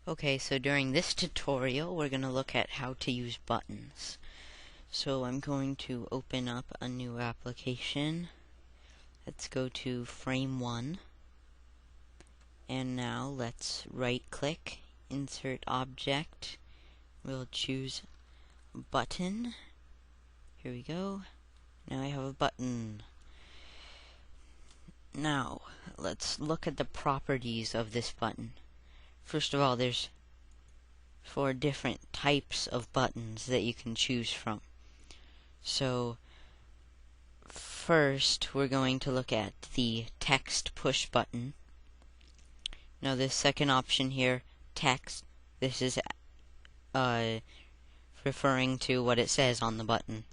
Okay, so during this tutorial, we're going to look at how to use buttons. So I'm going to open up a new application. Let's go to Frame 1. And now let's right-click, Insert Object. We'll choose Button. Here we go. Now I have a button. Now, let's look at the properties of this button. First of all, there's 4 different types of buttons that you can choose from. So, first, we're going to look at the text push button. Now, this second option here, text, this is referring to what it says on the button.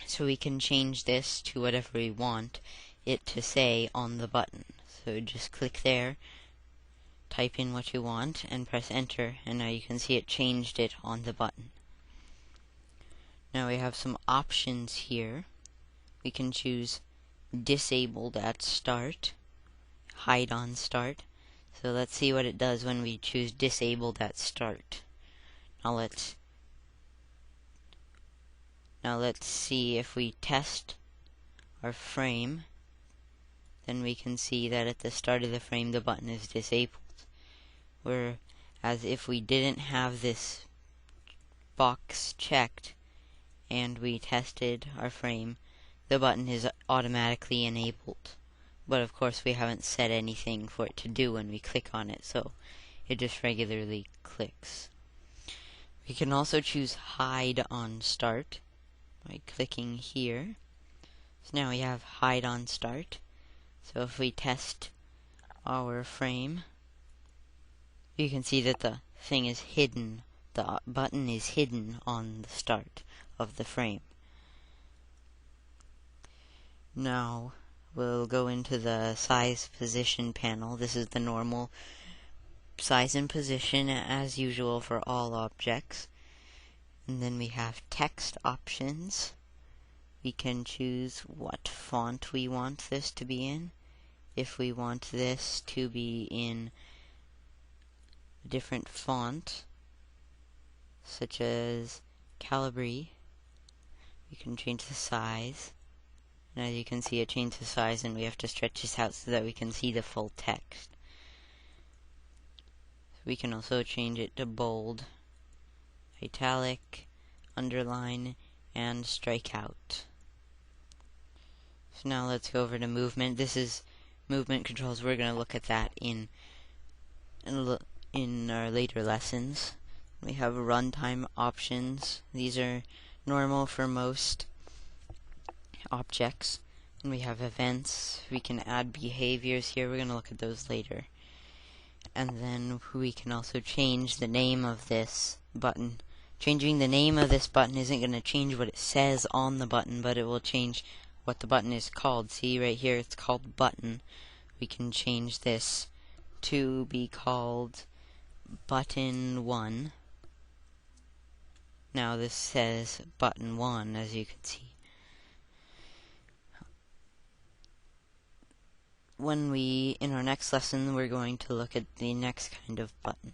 So we can change this to whatever we want it to say on the button. So just click there, type in what you want, and press enter, and now you can see it changed it on the button. Now we have some options here. We can choose disabled at start, hide on start. So let's see what it does when we choose disabled at start. Now let's see if we test our frame. Then we can see that at the start of the frame the button is disabled. Whereas if we didn't have this box checked and we tested our frame, the button is automatically enabled. But of course we haven't set anything for it to do when we click on it, so it just regularly clicks. We can also choose hide on start by clicking here. So now we have hide on start. So if we test our frame, you can see that the thing is hidden. The button is hidden on the start of the frame. Now we'll go into the size position panel. This is the normal size and position as usual for all objects. And then we have text options. We can choose what font we want this to be in. If we want this to be in a different font, such as Calibri, we can change the size. And as you can see, it changed the size, and we have to stretch this out so that we can see the full text. We can also change it to bold, italic, underline, and strikeout. So now let's go over to movement. This is movement controls. We're going to look at that in our later lessons. We have runtime options. These are normal for most objects. And we have events. We can add behaviors here. We're going to look at those later. And then we can also change the name of this button. Changing the name of this button isn't going to change what it says on the button, but it will change what the button is called. See right here, it's called button. We can change this to be called button 1. Now this says button 1, as you can see. In our next lesson, we're going to look at the next kind of button.